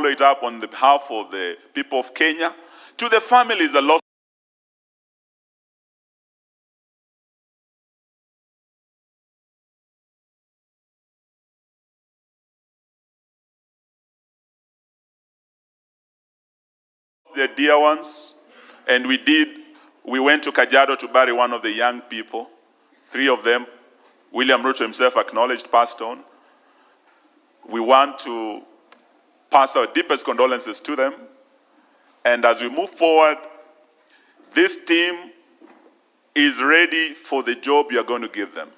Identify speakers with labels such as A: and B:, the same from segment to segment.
A: follow it up on the behalf of the people of Kenya. To the families that lost their dear ones, and we went to Kajiado to bury one of the young people. 3 of them, William Ruto himself acknowledged, passed on. We want to pass our deepest condolences to them. And as we move forward, this team is ready for the job you are going to give them.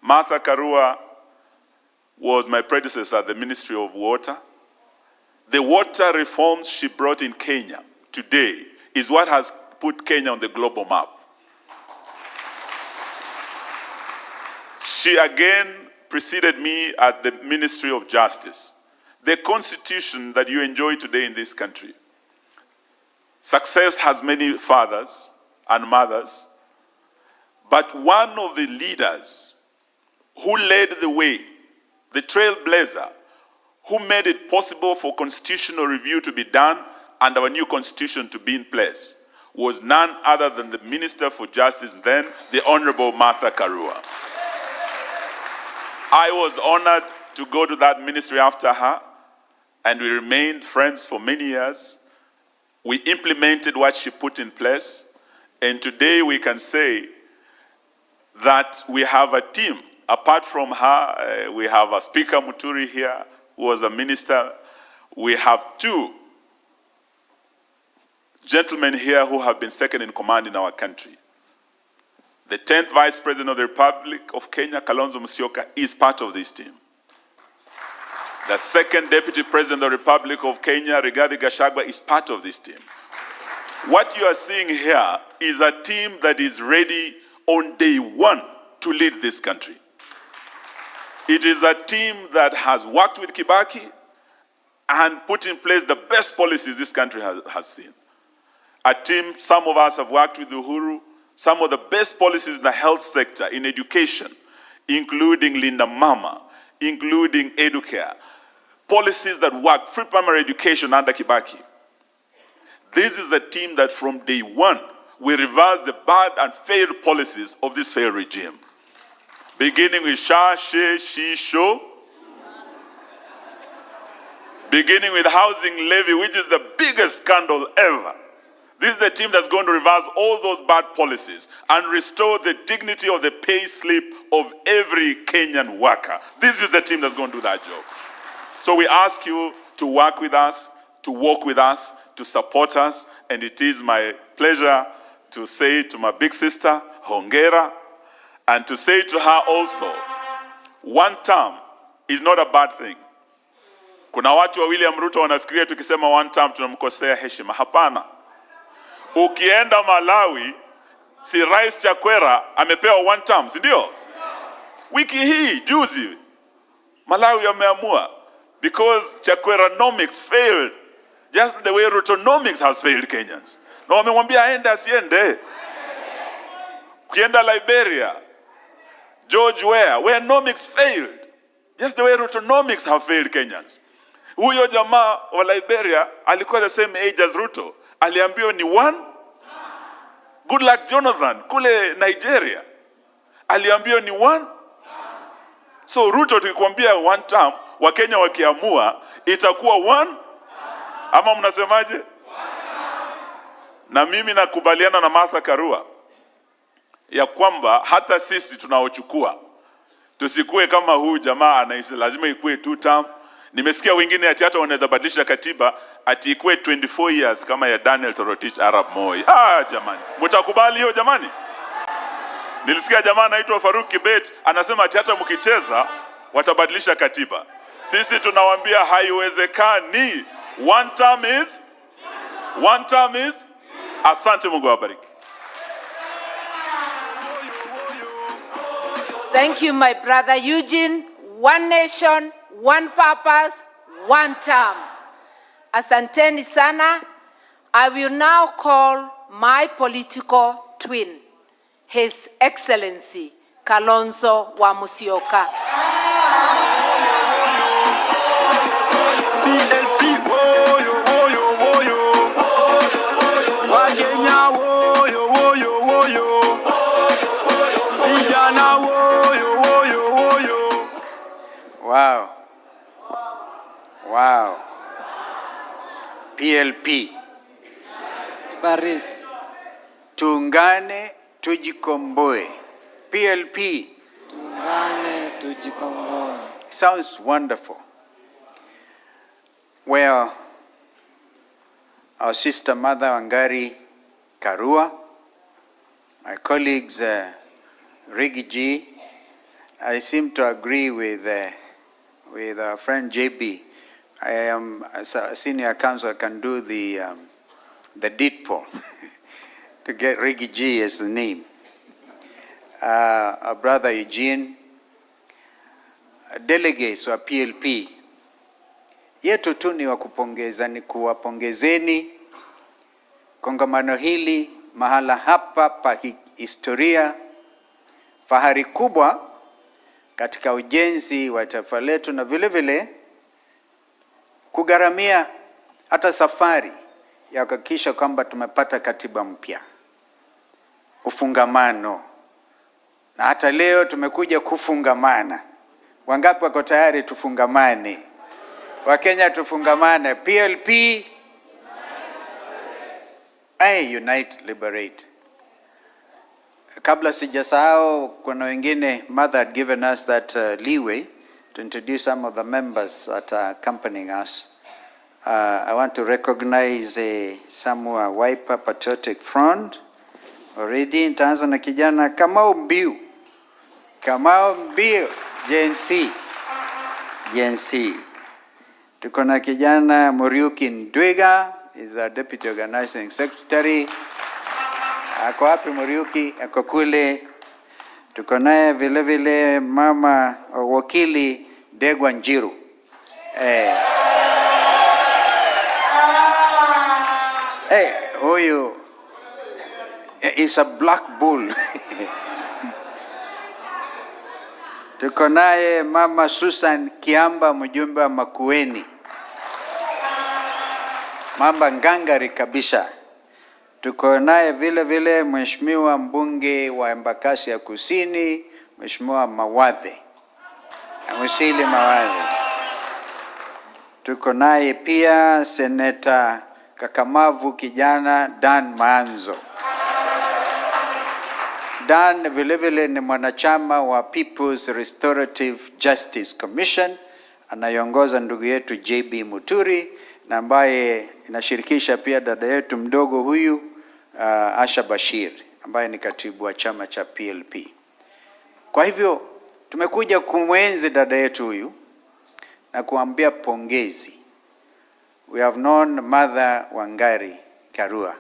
A: Martha Karua was my predecessor at the Ministry of Water. The water reforms she brought in Kenya today is what has put Kenya on the global map. She again preceded me at the Ministry of Justice. The constitution that you enjoy today in this country, success has many fathers and mothers, but one of the leaders who led the way, the trailblazer, who made it possible for constitutional review to be done and our new constitution to be in place, was none other than the Minister for Justice then, the Honorable Martha Karua. I was honored to go to that ministry after her, and we remained friends for many years. We implemented what she put in place, and today we can say that we have a team. Apart from her, we have a Speaker Muturi here, who was a minister. We have 2 gentlemen here who have been second in command in our country. The 10th Vice President of the Republic of Kenya, Kalonzo Musyoka, is part of this team. The 2nd Deputy President of the Republic of Kenya, Rigathi Gachagua, is part of this team. What you are seeing here is a team that is ready on day 1 to lead this country. It is a team that has worked with Kibaki and put in place the best policies this country has seen. A team, some of us have worked with Uhuru, some of the best policies in the health sector, in education, including Linda Mama, including Educare, policies that work, free primary education under Kibaki. This is a team that from day 1 will reverse the bad and failed policies of this failed regime. Beginning with Sha, She, She, Sho. Beginning with housing levy, which is the biggest scandal ever. This is the team that's going to reverse all those bad policies and restore the dignity of the pay slip of every Kenyan worker. This is the team that's going to do that job. So we ask you to work with us, to walk with us, to support us, and it is my pleasure to say to my big sister, Hongera, and to say to her also, 1 term is not a bad thing. Kuna watu wa William Ruto wanafikiria tukisema 1 term tunamkosea heshima. Hapana. Ukienda Malawi, si Rais Chakwera amepewa 1 term, si ndio? Wiki hii, juzi, Malawi wameamua, because Chakweranomics failed, just the way Rutonomics has failed Kenyans. Na wamemwambia aende asiende. Ukienda Liberia, George where nomics failed, just the way Rutonomics have failed Kenyans. Huyo jamaa wa Liberia alikuwa the same age as Ruto. Aliambiwa ni 1. Good luck Jonathan kule Nigeria. Aliambiwa ni 1. So Ruto tukikwambia 1 term, Wakenya wakiamua itakuwa 1. Ama mnasemaje? Na mimi nakubaliana na Martha Karua ya kwamba hata sisi tunaochukua tusikue kama huyu jamaa anaisi lazima ikue 2 term. Nimesikia wengine ati hata wanaweza badilisha katiba ati ikue 24 years kama ya Daniel Toroitich Arap Moi. Jamani, mtakubali hiyo jamani? Nilisikia jamaa anaitwa Faruk Kibet anasema ati hata mkicheza watabadilisha katiba. Sisi tunawaambia haiwezekani. 1 term is asante, Mungu awabariki.
B: Thank you, my brother Eugene. 1 nation, 1 purpose, 1 term. Asanteni sana. I will now call my political twin, His Excellency Kalonzo wa Musyoka.
C: PLP. PLP.
D: Barit.
C: Tuungane tujikomboe. PLP.
D: Tuungane tujikomboe.
C: Sounds wonderful. Well, our sister Mother Wangari Karua, my colleagues Rigi G, I seem to agree with our friend JB. I am, as a senior counsel, I can do the deed poll to get Rigi G as the name. Our brother Eugene, delegates wa PLP, yetu tu ni wakupongeza, ni kuwapongezeni kongamano hili mahala hapa pa historia, fahari kubwa katika ujenzi wa taifa letu, na vile vile kugharamia hata safari ya kuhakikisha kwamba tumepata katiba mpya, ufungamano, na hata leo tumekuja kufungamana. Wangapi wako tayari tufungamane? Wakenya tufungamane. PLP, unite, liberate. Kabla sijasahau, kuna wengine, Mother had given us that leeway to introduce some of the members that are accompanying us. I want to recognize some who are Wiper Patriotic Front. Already, nitaanza na kijana Kamau Mbiu. Kamau Mbiu, Gen C. Tuko na kijana Muriuki Ndwiga, is our Deputy Organizing Secretary. Ako wapi Muriuki? Ako kule. Tuko naye vile vile mama wakili Degwa Njiru. Huyu is a black bull. Tuko naye mama Susan Kiamba, mjumbe wa Makueni. Mama ngangari kabisa. Tuko naye vile vile mheshimiwa mbunge wa Embakasi ya Kusini, mheshimiwa Mawadhe. Musili Mawadhe. Tuko naye pia seneta kakamavu kijana Dan Manzo. Dan vile vile ni mwanachama wa People's Restorative Justice Commission, anaiongoza ndugu yetu JB Muturi, na ambaye inashirikisha pia dada yetu mdogo huyu Asha Bashir, ambaye ni katibu wa chama cha PLP. Kwa hivyo tumekuja kumwenzi dada yetu huyu na kuambia pongezi. We have known Mother Wangari Karua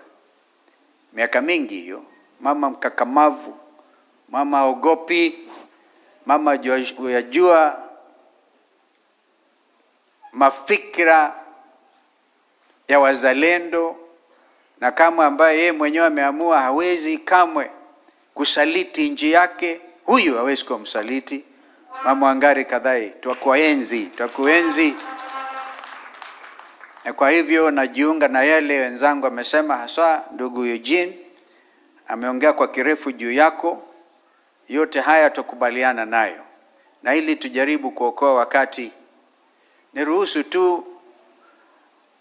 C: miaka mingi hiyo, mama mkakamavu, mama ogopi, mama yajua mafikra ya wazalendo, na kama ambaye yeye mwenyewe ameamua hawezi kamwe kusaliti nchi yake, huyu hawezi kuwa msaliti. Mama Wangari kadai, twakuenzi. Kwa hivyo najiunga na yale wenzangu amesema, hasa ndugu Eugene ameongea kwa kirefu juu yako. Yote haya tukubaliana nayo, na ili tujaribu kuokoa wakati, niruhusu tu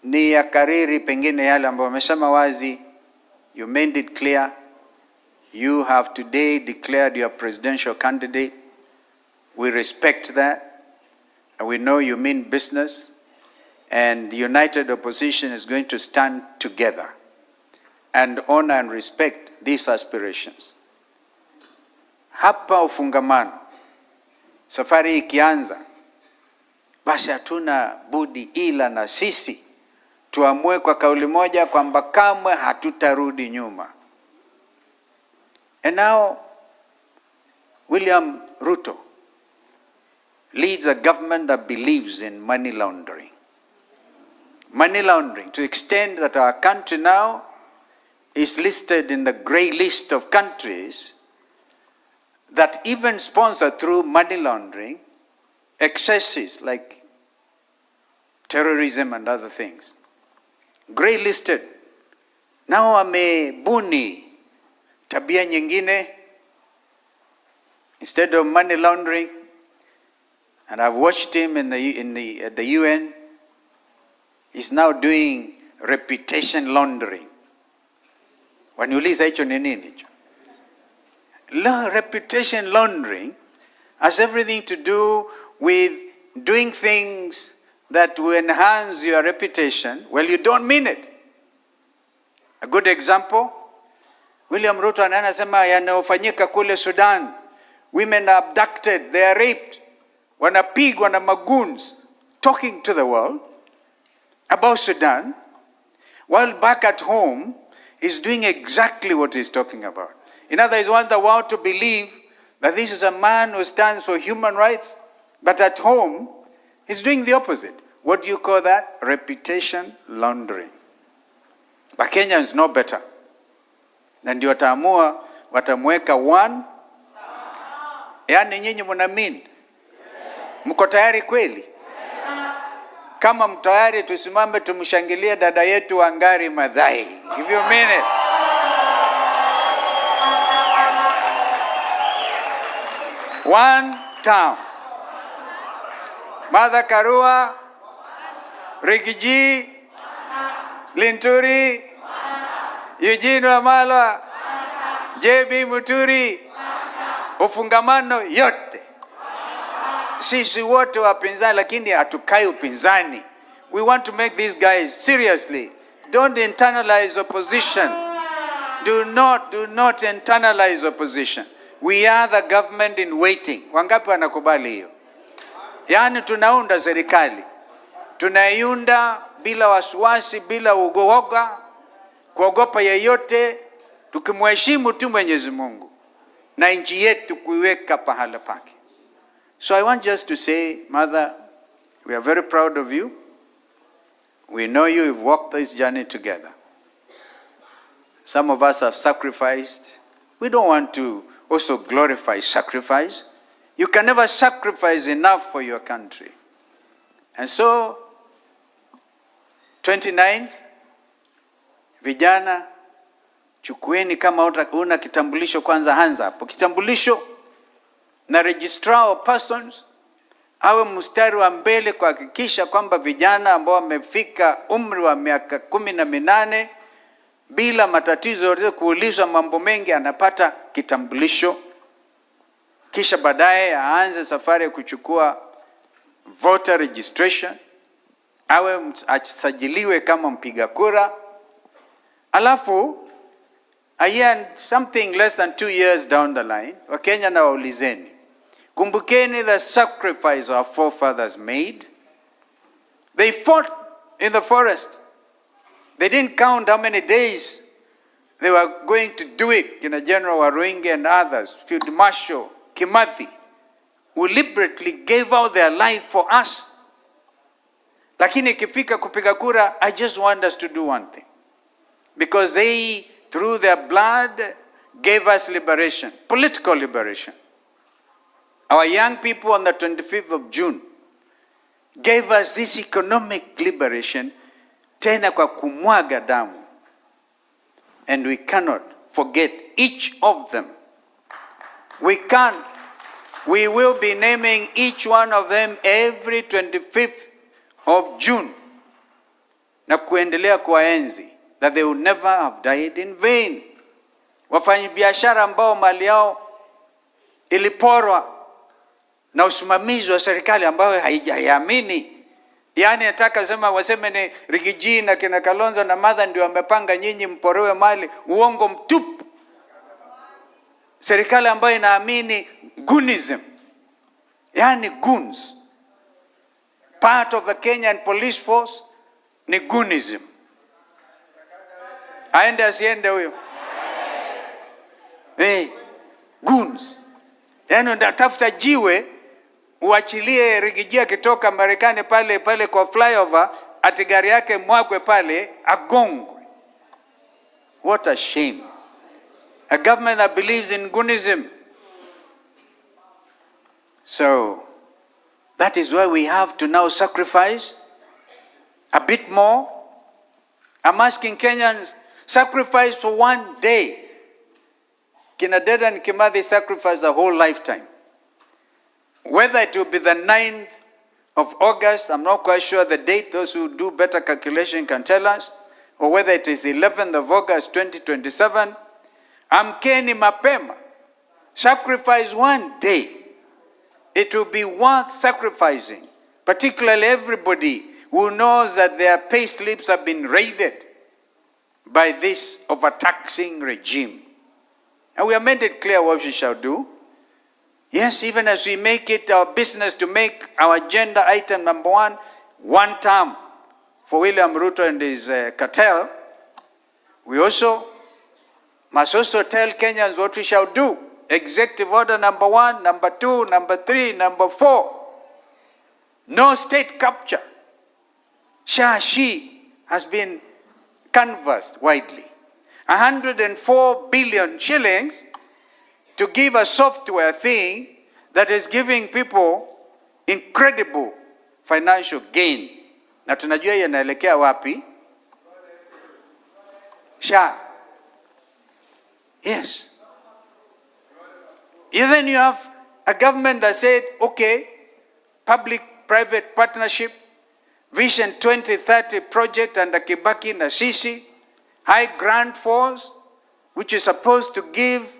C: ni yakariri pengine yale ambayo wamesema wazi. You made it clear. You have today declared your presidential candidate. We respect that, and we know you mean business, and the United Opposition is going to stand together and honor and respect these aspirations. Hapa ufungamano, safari ikianza, basi hatuna budi ila na sisi tuamue kwa kauli moja kwamba kamwe hatutarudi nyuma. And now William Ruto leads a government that believes in money laundering. Money laundering, to the extent that our country now is listed in the grey list of countries that even sponsor through money laundering excesses like terrorism and other things. Grey listed. Now amebuni tabia nyingine. Instead of money laundering, and I've watched him at the UN, he's now doing reputation laundering. Waniuliza hicho ni nini hicho? Reputation laundering has everything to do with doing things that will enhance your reputation. Well, you don't mean it. A good example, William Ruto anasema yanayofanyika kule Sudan. Women are abducted, they are raped, wanapigwa na magoons, talking to the world about Sudan, while back at home is doing exactly what he's talking about. In other words, he wants the world to believe that this is a man who stands for human rights, but at home, he's doing the opposite. What do you call that? Reputation laundering. But Kenyans know better. Na ndio watamweka one. Yaani nyinyi mnaamini? Mko tayari kweli? Kama mko tayari, tusimame tumshangilie dada yetu Wangari Maathai. If you mean it. One term. Mother Karua, Rigiji, Linturi, Eugene Wamalwa, JB Muturi, ufungamano yote. Sisi wote wapinzani, lakini hatukai upinzani. We want to make these guys seriously. Don't internalize opposition. Do not internalize opposition. We are the government in waiting. Wangapi wanakubali hiyo? Yaani tunaunda serikali. Tunaiunda bila wasiwasi, bila uoga, kuogopa yeyote, tukimheshimu tu Mwenyezi Mungu na nchi yetu kuiweka pahala pake. So I want just to say, Mother, we are very proud of you. We know you've walked this journey together. Some of us have sacrificed. We don't want to also glorify sacrifice. You can never sacrifice enough for your country. And so, 29th, vijana, chukueni kama una kitambulisho kwanza, hands up. Kitambulisho na registrar of persons awe mstari wa mbele kuhakikisha kwamba vijana ambao wamefika umri wa miaka 18 bila matatizo yote, kuulizwa mambo mengi, anapata kitambulisho. Kisha baadaye aanze safari ya kuchukua voter registration, awe asajiliwe kama mpiga kura. Alafu a year, something less than 2 years down the line, Wakenya na waulizeni, kumbukeni the sacrifice our forefathers made. They fought in the forest. They didn't count how many days they were going to do it. General Waruingi and others, Field Marshal Kimathi, who deliberately gave out their life for us. Lakini ikifika kupiga kura, I just want us to do one thing. Because they, through their blood, gave us liberation, political liberation. Our young people on the 25th of June gave us this economic liberation, tena kwa kumwaga damu. And we cannot forget each of them. We can't. We will be naming each one of them every 25th of June. Na kuendelea kuwaenzi, that they would never have died in vain. Wafanyabiashara ambao mali yao iliporwa na usimamizi wa serikali ambayo haijaamini. Yaani nataka waseme ni Rigiji na kina Kalonzo na Martha ndio wamepanga nyinyi mporowe mali. Uongo mtupu. Serikali ambayo inaamini goonism. Yaani goons. Part of the Kenyan police force ni goonism. Aende asiende huyo? Goons. Yaani unatafuta jiwe uachilie Rigiji akitoka Marekani pale kwa flyover, ati gari yake mwagwe pale agongwe. What a shame. A government that believes in goonism. So, that is why we have to now sacrifice a bit more. I'm asking Kenyans, sacrifice for one day. Kina Deda and Kimathi sacrificed a whole lifetime. Whether it will be the 9th of August, I'm not quite sure the date. Those who do better calculation can tell us. or whether it is 11th of August 2027, amkeni mapema. Sacrifice one day. It will be worth sacrificing, particularly everybody who knows that their pay slips have been raided by this overtaxing regime. And we have made it clear what we shall do. Yes, even as we make it our business to make our agenda item number one term for William Ruto and his cartel, we also must also tell Kenyans what we shall do. Executive order number 1, number 2, number 3, number 4. No state capture. She has been canvassed widely. 104 billion shillings to give a software thing that is giving people incredible financial gain. Na tunajua yanaelekea wapi? SHA. Yes. Then you have a government that said, okay, public-private partnership, Vision 2030 project under Kibaki na Sisi, high grant force, which is supposed to give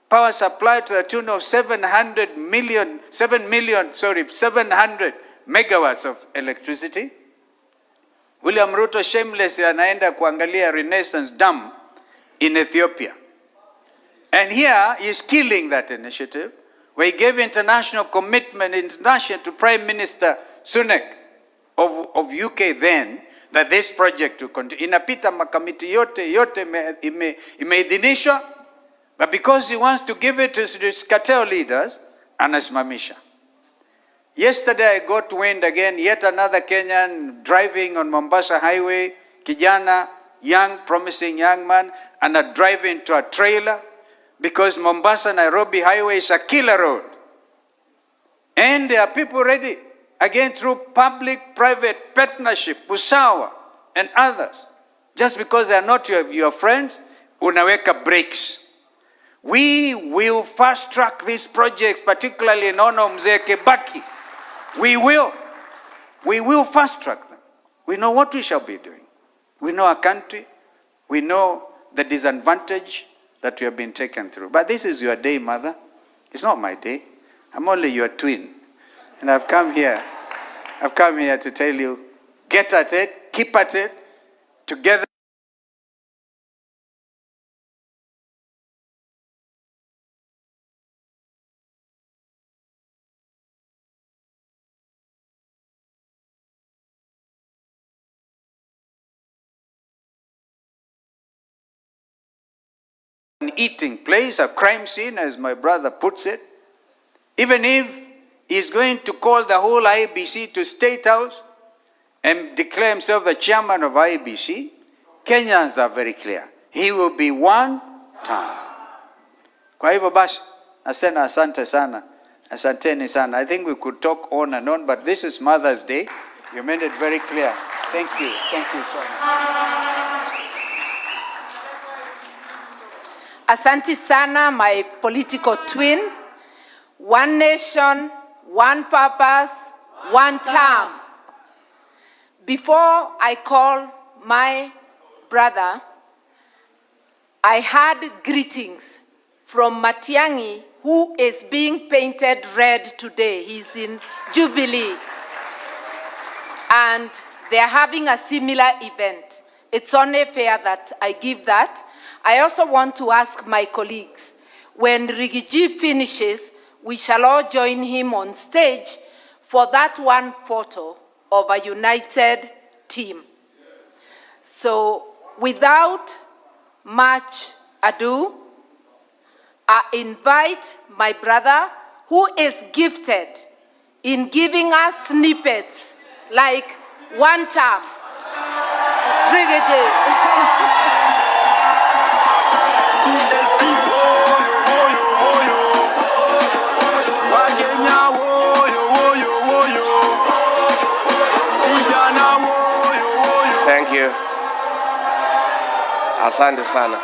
C: power supply to the tune of 700 megawatts of electricity. William Ruto shamelessly anaenda kuangalia Renaissance Dam in Ethiopia. And here he is killing that initiative, where he gave international commitment to Prime Minister Sunak of UK then, that this project will continue. Inapita makamiti yote imeidhinishwa, but because he wants to give it to his cartel leaders, anasimamisha. Yesterday I got wind again, yet another Kenyan driving on Mombasa Highway, kijana, young, promising young man, and a drive into a trailer, because Mombasa-Nairobi Highway is a killer road. And there are people ready, again through public-private partnership, Usawa and others. Just because they are not your friends, unaweka brakes. We will fast-track these projects, particularly in honor of Mzee Kibaki. We will fast-track them. We know what we shall be doing. We know our country. We know the disadvantage that we have been taken through. But this is your day, mother. It's not my day. I'm only your twin. And I've come here to tell you, get at it, keep at it, together. An eating place, a crime scene, as my brother puts it. Even if he's going to call the whole IEBC to State House and declare himself the chairman of IEBC, Kenyans are very clear. He will be one term. Kwa hivyo basi, nasema asante sana. Asanteni sana. I think we could talk on and on, but this is Mother's Day. You made it very clear. Thank you. Thank you so much.
B: Asante sana, my political twin. One nation, one purpose, one term. Before I call my brother, I had greetings from Matiang'i, who is being painted red today. He's in Jubilee. And they're having a similar event. It's only fair that I give that. I also want to ask my colleagues, when Rigiji finishes, we shall all join him on stage for that one photo of a united team. So without much ado, I invite my brother, who is gifted in giving us snippets like one term. Rigiji.
E: Thank you. Asante sana.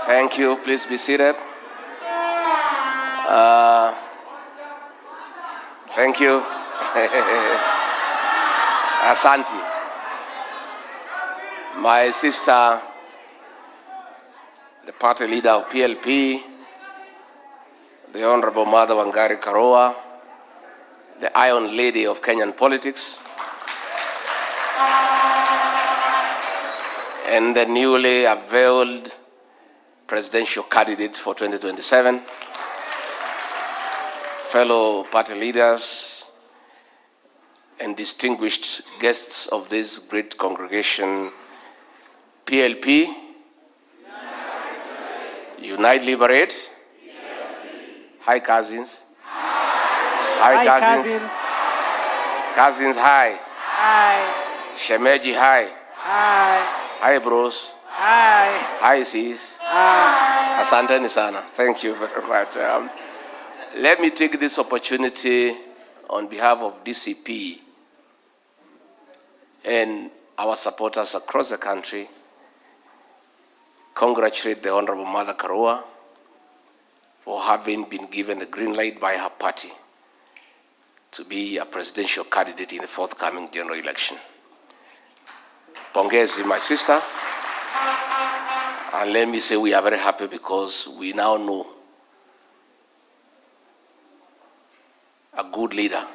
E: Thank you. Please be seated. Thank you. Asante. my sister, the party leader of PLP, the Honorable Mother Wangari Karua, the Iron Lady of Kenyan politics, and the newly unveiled presidential candidate for 2027, fellow party leaders, and distinguished guests of this great congregation, PLP, Unite, Liberate. Hi, cousins. Hi, cousins. Cousins, hi.
D: Hi.
E: Shemeji, hi.
D: Hi.
E: Hi, bros.
D: Hi.
E: Hi, sis.
D: Hi.
E: Asanteni sana. Thank you very much. Let me take this opportunity on behalf of DCP and our supporters across the country, congratulate the Honorable Mother Karua for having been given the green light by her party to be a presidential candidate in the forthcoming general election. Pongezi, my sister. And let me say we are very happy because we now know a good leader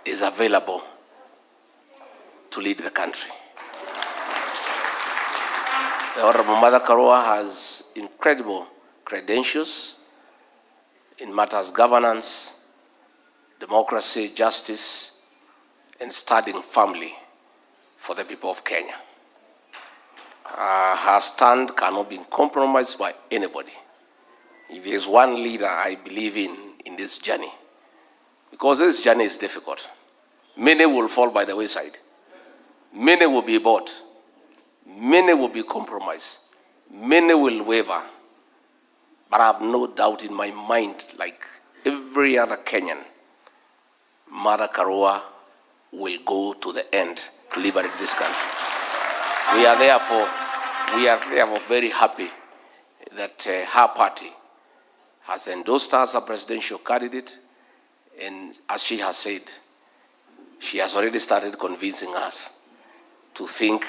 E: is available to lead the country. The Honorable Mother Karua has incredible credentials in matters governance, democracy, justice, and studying family for the people of Kenya. Her stand cannot be compromised by anybody. If there is one leader I believe in this journey, because this journey is difficult. Many will fall by the wayside. Many will be bought. Many will be compromised. Many will waver. But I have no doubt in my mind, like every other Kenyan, Mother Karua will go to the end to liberate this country. We are therefore very happy that her party has endorsed her as a presidential candidate, and as she has said, she has already started convincing us to think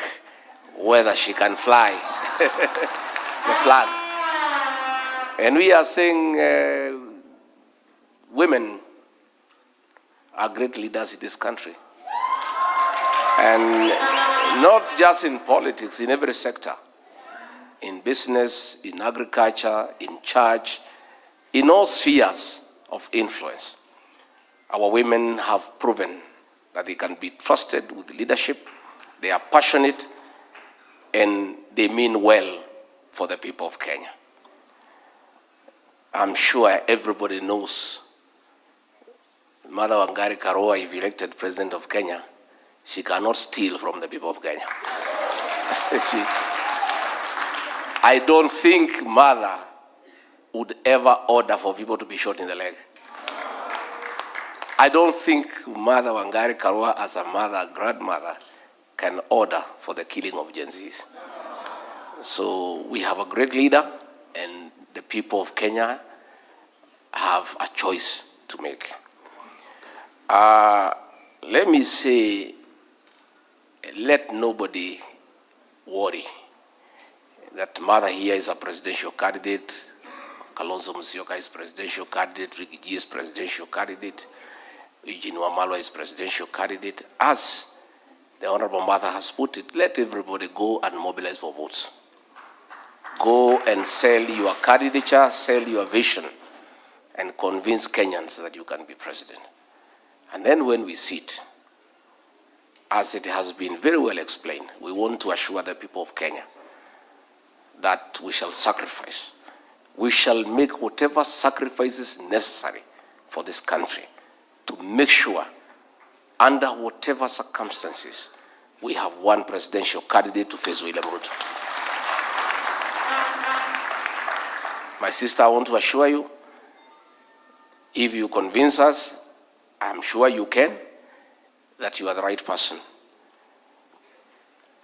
E: whether she can fly the flag. And we are saying women are great leaders in this country. And not just in politics, in every sector. In business, in agriculture, in church, in all spheres of influence. Our women have proven that they can be trusted with leadership. They are passionate and they mean well for the people of Kenya. I'm sure everybody knows Mother Wangari Karua, if elected president of Kenya, she cannot steal from the people of Kenya. I don't think Mother would ever order for people to be shot in the leg. I don't think Mother Wangari Karua, as a mother, grandmother, can order for the killing of Gen Zs. So we have a great leader, and the people of Kenya have a choice to make. Let me say, let nobody worry that Mother here is a presidential candidate, Kalonzo Musyoka is presidential candidate, Ricky G is presidential candidate, Eugene Wamalwa is presidential candidate. As the Honorable Mother has put it, let everybody go and mobilize for votes. Go and sell your candidature, sell your vision, and convince Kenyans that you can be president. And then when we sit, as it has been very well explained, we want to assure the people of Kenya that we shall sacrifice. We shall make whatever sacrifices necessary for this country to make sure, under whatever circumstances, we have one presidential candidate to face William Ruto. My sister, I want to assure you, if you convince us, I'm sure you can, that you are the right person.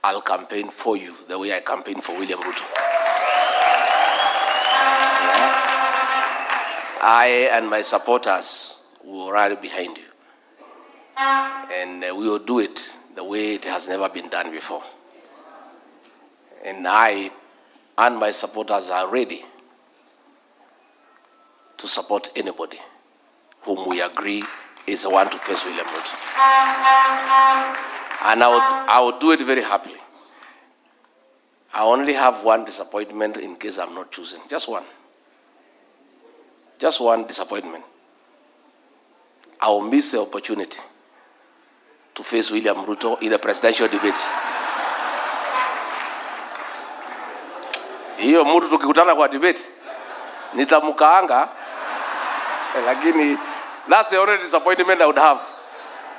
E: I'll campaign for you the way I campaigned for William Ruto. I and my supporters will rally behind you. And we will do it the way it has never been done before. And I and my supporters are ready to support anybody whom we agree is the one to face William Ruto. And I would do it very happily. I only have one disappointment in case I'm not chosen. Just one. Just one disappointment. I will miss the opportunity to face William Ruto in the presidential debates. Hiyo mtu tukikutana kwa debate nitamkaanga, lakini that's the only disappointment I would have.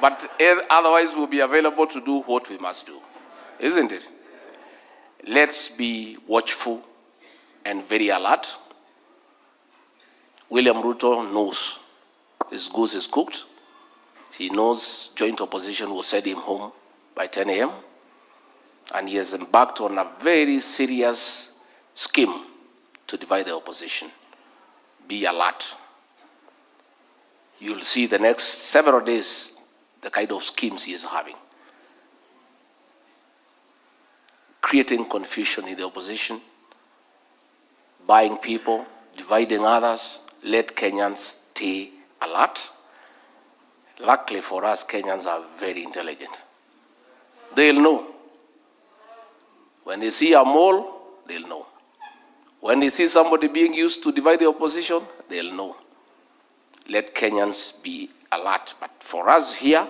E: But otherwise we'll be available to do what we must do. Isn't it? Let's be watchful and very alert. William Ruto knows his goose is cooked. He knows joint opposition will send him home by 10 a.m. And he has embarked on a very serious scheme to divide the opposition. Be alert. You'll see the next several days the kind of schemes he is having. Creating confusion in the opposition, buying people, dividing others. Let Kenyans stay alert. Luckily for us, Kenyans are very intelligent. They'll know. When they see a mole, they'll know. When they see somebody being used to divide the opposition, they'll know. Let Kenyans be alert. But for us here,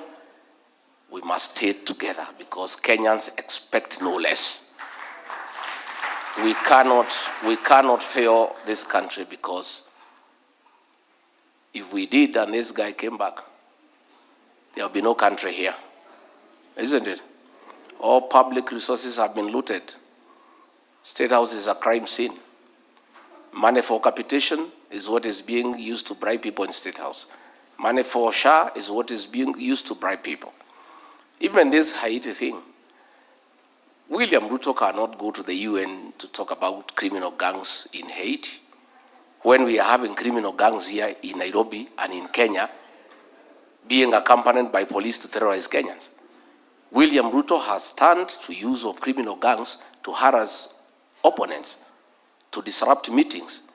E: we must stay together because Kenyans expect no less. We cannot fail this country, because if we did and this guy came back, there will be no country here. Isn't it? All public resources have been looted. State House is a crime scene. Money for capitation is what is being used to bribe people in State House. Money for SHA is what is being used to bribe people. Even this Haiti thing, William Ruto cannot go to the UN to talk about criminal gangs in Haiti when we are having criminal gangs here in Nairobi and in Kenya being accompanied by police to terrorize Kenyans. William Ruto has turned to use of criminal gangs to harass opponents, to disrupt meetings.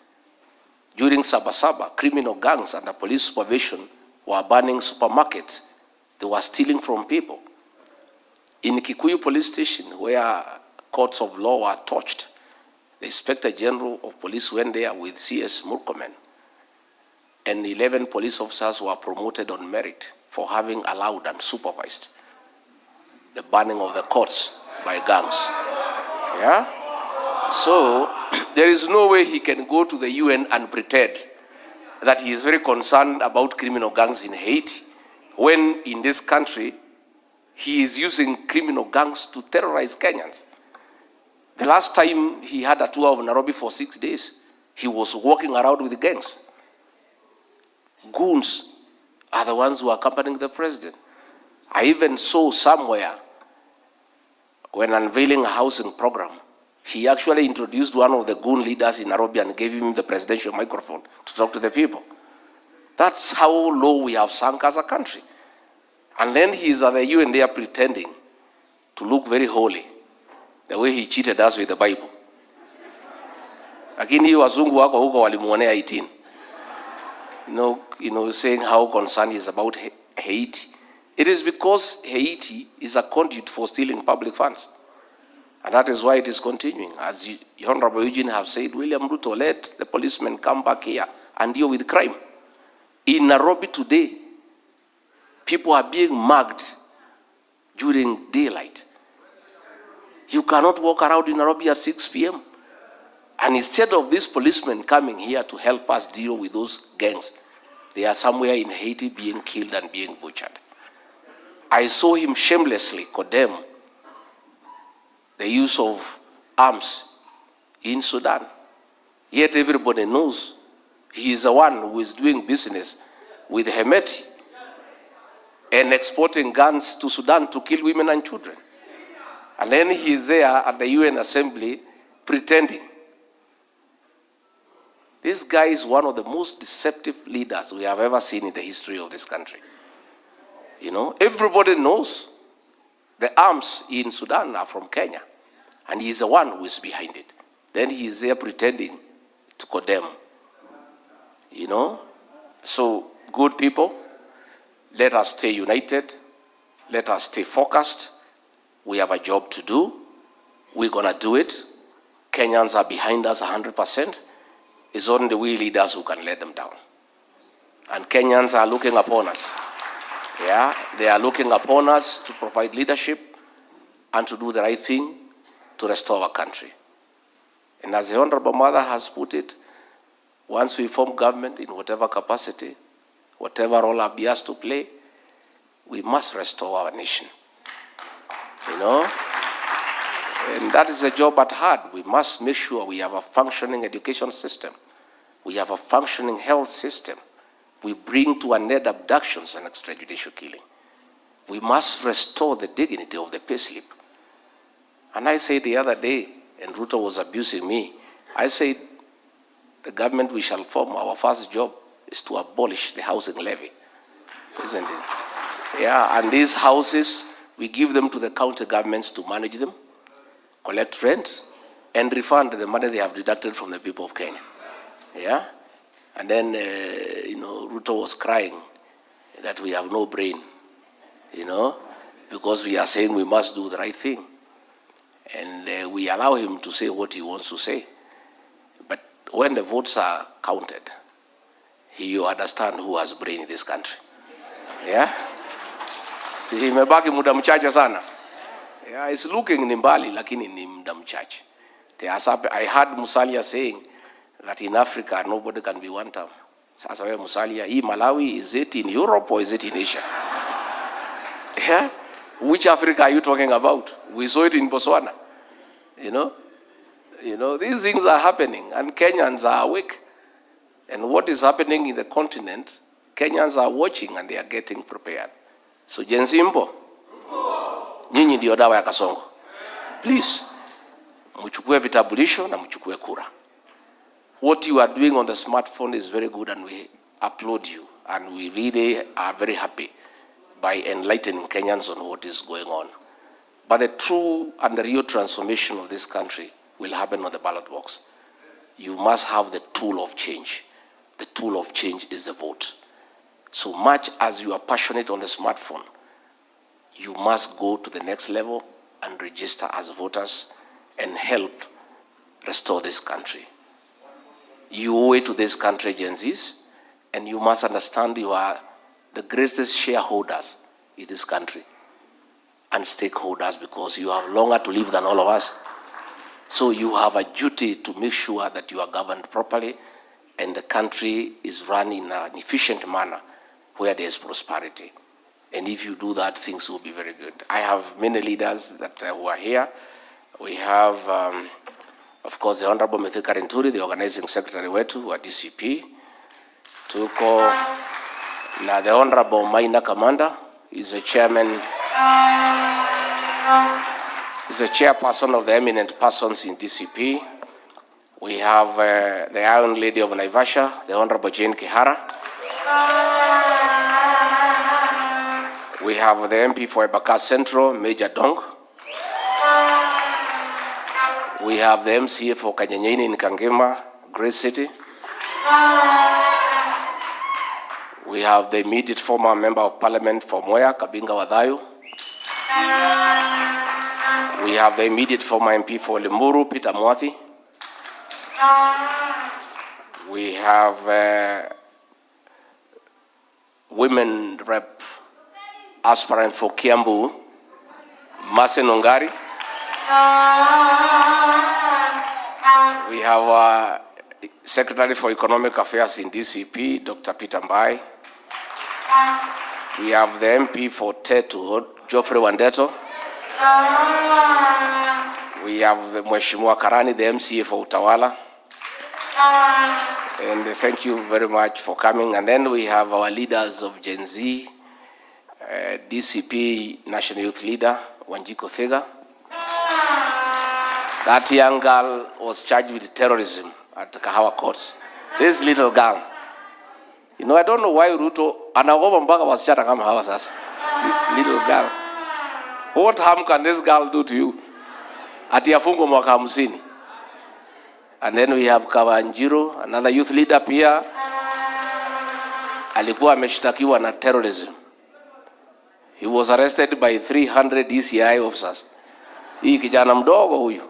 E: During Sabasaba, criminal gangs under police supervision were burning supermarkets. They were stealing from people. In Kikuyu police station, where courts of law were torched, the Inspector General of Police went there with CS Murkomen, and 11 police officers were promoted on merit for having allowed and supervised the burning of the courts by gangs. Yeah? So, there is no way he can go to the UN and pretend that he is very concerned about criminal gangs in Haiti, when in this country, he is using criminal gangs to terrorize Kenyans. The last time he had a tour of Nairobi for 6 days, he was walking around with gangs. Goons are the ones who are accompanying the president. I even saw somewhere, when unveiling a housing program, he actually introduced one of the goon leaders in Nairobi and gave him the presidential microphone to talk to the people. That's how low we have sunk as a country. And then he is at the UN there pretending to look very holy, the way he cheated us with the Bible. Lakini wazungu wako huko walimuonea 18. Saying how concerned he is about Haiti. It is because Haiti is a conduit for stealing public funds. And that is why it is continuing. As the Honorable Eugene have said, William Ruto, let the policemen come back here and deal with crime. In Nairobi today, people are being mugged during daylight. You cannot walk around in Nairobi at 6 p.m. And instead of these policemen coming here to help us deal with those gangs, they are somewhere in Haiti being killed and being butchered. I saw him shamelessly condemn the use of arms in Sudan. Yet everybody knows he is the one who is doing business with Hemeti and exporting guns to Sudan to kill women and children. And then he is there at the UN Assembly pretending. This guy is one of the most deceptive leaders we have ever seen in the history of this country. Everybody knows the arms in Sudan are from Kenya. And he is the one who is behind it. Then he is there pretending to condemn. You know? So, good people, let us stay united. Let us stay focused. We have a job to do. We're going to do it. Kenyans are behind us 100%. It's only we leaders who can let them down. And Kenyans are looking upon us. Yeah, they are looking upon us to provide leadership and to do the right thing to restore our country. And as the Honorable Mother has put it, once we form government in whatever capacity, whatever role our BS to play, we must restore our nation. You know? And that is the job at hand. We must make sure we have a functioning education system. We have a functioning health system. We bring to an end abductions and extrajudicial killing. We must restore the dignity of the payslip. And I said the other day, and Ruto was abusing me, I said, the government we shall form, our first job is to abolish the housing levy. Isn't it? Yeah, and these houses, we give them to the county governments to manage them, collect rent, and refund the money they have deducted from the people of Kenya. Yeah? And then, Ruto was crying that we have no brain, because we are saying we must do the right thing. And we allow him to say what he wants to say. But when the votes are counted, you understand who has brain in this country. Yeah? Si imebaki muda mchache sana. Yeah, it's looking ni mbali, lakini ni muda mchache. I heard Musalia saying that in Africa nobody can be one term. Sasa wewe Musalia, hii Malawi, is it in Europe or is it in Asia? Yeah? Which Africa are you talking about? We saw it in Botswana. These things are happening and Kenyans are awake. And what is happening in the continent, Kenyans are watching and they are getting prepared. So Jenzimbo, nyinyi ndio dawa ya kasongo. Please, mchukue vitambulisho na mchukue kura. What you are doing on the smartphone is very good and we applaud you. And we really are very happy by enlightening Kenyans on what is going on. But the true and the real transformation of this country will happen on the ballot box. You must have the tool of change. The tool of change is the vote. So much as you are passionate on the smartphone, you must go to the next level and register as voters and help restore this country. You owe it to this country, Gen Zs, and you must understand you are the greatest shareholders in this country and stakeholders because you have longer to live than all of us. So you have a duty to make sure that you are governed properly and the country is run in an efficient manner where there is prosperity. And if you do that, things will be very good. I have many leaders that who are here. We have, of course, the Honorable Mithika Rinturi, the organizing secretary wetu wa DCP. Tuko na the Honorable Maina Kamanda, is a chairman, is a chairperson of the eminent persons in DCP. We have the Iron Lady of Naivasha, the Honorable Jane Kihara. We have the MP for Ebaka Central, Major Dong. We have the MCA for Kanyanyaini in Kangema, Grace City. We have the immediate former member of parliament for Moya, Kabinga Wadhayu. We have the immediate former MP for Limuru, Peter Mwathi. We have women rep aspirant for Kiambu, Mase Nongari. We have Secretary for Economic Affairs in DCP, Dr. Peter Mbai. We have the MP for Tetu, Geoffrey Wandeto. We have the Mheshimiwa Karani, the MCA for Utawala. And thank you very much for coming. And then we have our leaders of Gen Z, DCP National Youth Leader, Wanjiko Thega. That young girl was charged with terrorism at the Kahawa courts. This little girl. I don't know why Ruto, anagopa mpaka wasichana kama hawa sasa. This little girl. What harm can this girl do to you? ati afungwe mwaka 50. And then we have Kawanjiro, another youth leader pia alikuwa ameshtakiwa na terrorism. He was arrested by 300 DCI officers. Hii kijana mdogo huyu.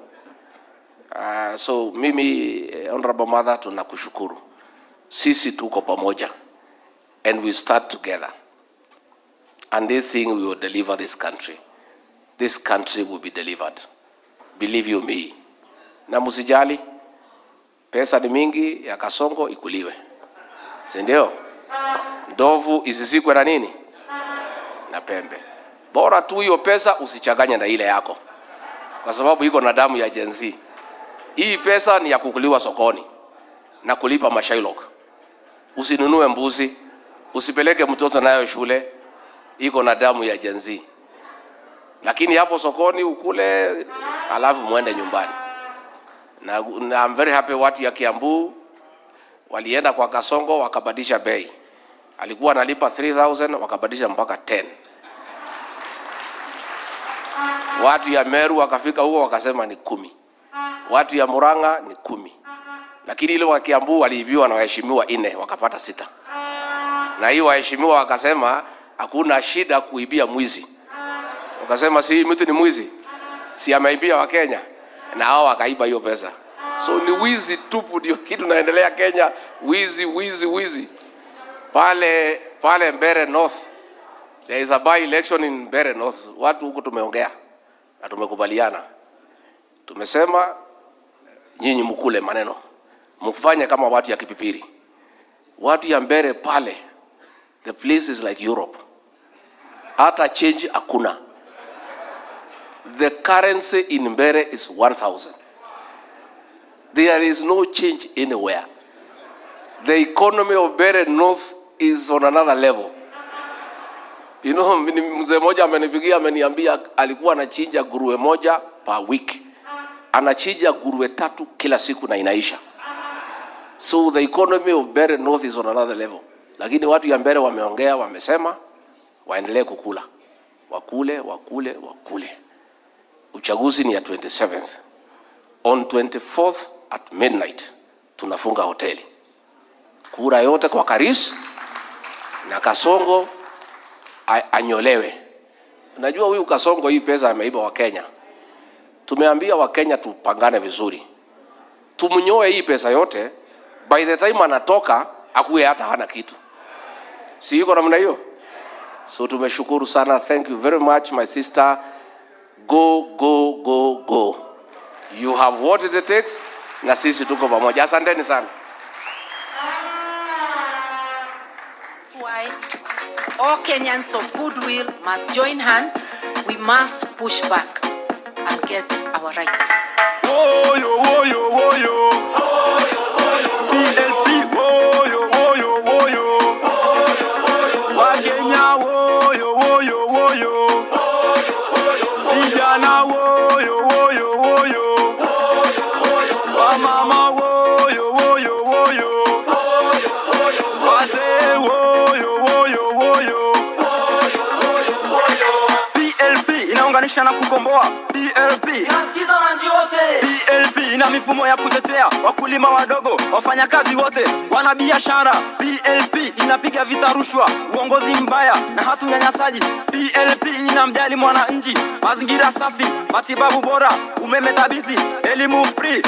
E: So mimi, Honorable Mother, tunakushukuru. Sisi tuko pamoja. And we start together. And this thing we will deliver this country. This country will be delivered. Believe you me. Na musijali, pesa ni mingi ya Kasongo ikuliwe. Si ndio? Ndovu isisikwe na nini? Na pembe. Bora tu hiyo pesa usichanganye na ile yako. Kwa sababu iko na damu ya Gen Z. Hii pesa ni ya kukuliwa sokoni na kulipa mashailok. Usinunue mbuzi, usipeleke mtoto nayo shule, iko na damu ya Gen Z. Lakini hapo sokoni ukule, alafu muende nyumbani. Na I'm very happy watu ya Kiambu walienda kwa Kasongo wakabadilisha bei. Alikuwa analipa 3,000 wakabadilisha mpaka 10. Watu ya Meru wakafika huko wakasema ni 10. Watu ya Murang'a ni 10. Lakini ile wa Kiambu waliibiwa na waheshimiwa 4 wakapata 6. Na hiyo waheshimiwa wakasema hakuna shida kuibia mwizi. Wakasema si mtu ni mwizi, si ameibia wa Kenya, na hao wakaiba hiyo pesa. So ni wizi tupu ndio kitu naendelea Kenya, wizi. Pale Mbeere North, there is a by election in Mbeere North. Watu huko tumeongea na tumekubaliana. Tumesema nyinyi mkule maneno, mfanye kama watu ya Kipipiri. Watu ya Mbeere pale, the place is like Europe. Hata change hakuna. The currency in Mbeere is 1,000. There is no change anywhere. The economy of Mbeere North is on another level. You know, mzee moja amenipigia ameniambia alikuwa anachinja nguruwe moja per week. Anachinja nguruwe 3 kila siku na inaisha. So the economy of Mbeere North is on another level. Lakini watu ya Mbeere wameongea, wamesema waendelee kukula. Wakule. Uchaguzi ni ya 27th. On 24th at midnight tunafunga hoteli. Kura yote kwa Karis na Kasongo anyolewe. Najua huyu Kasongo hii pesa ameiba wa Kenya. Tumeambia wa Kenya tupangane vizuri. Tumnyoe hii pesa yote, by the time anatoka akuwe hata hana kitu. Si iko namna hiyo? So tumeshukuru sana. Thank you very much my sister. Go. You have what it takes, na sisi tuko pamoja. Asanteni sana.
B: That's why all Kenyans of goodwill must join hands. We must push back and get our rights.
F: PLP, Wakenya, vijana, wamama, wazee, PLP inaunganisha na kukomboa. PLP inasikiza wananchi wote. PLP ina mifumo ya kutetea wakulima wadogo, wafanyakazi wote, wanabiashara. PLP inapiga vita rushwa, uongozi mbaya na hatu unyanyasaji. PLP inamjali mwananchi, mazingira safi, matibabu bora, umeme thabiti, elimu free.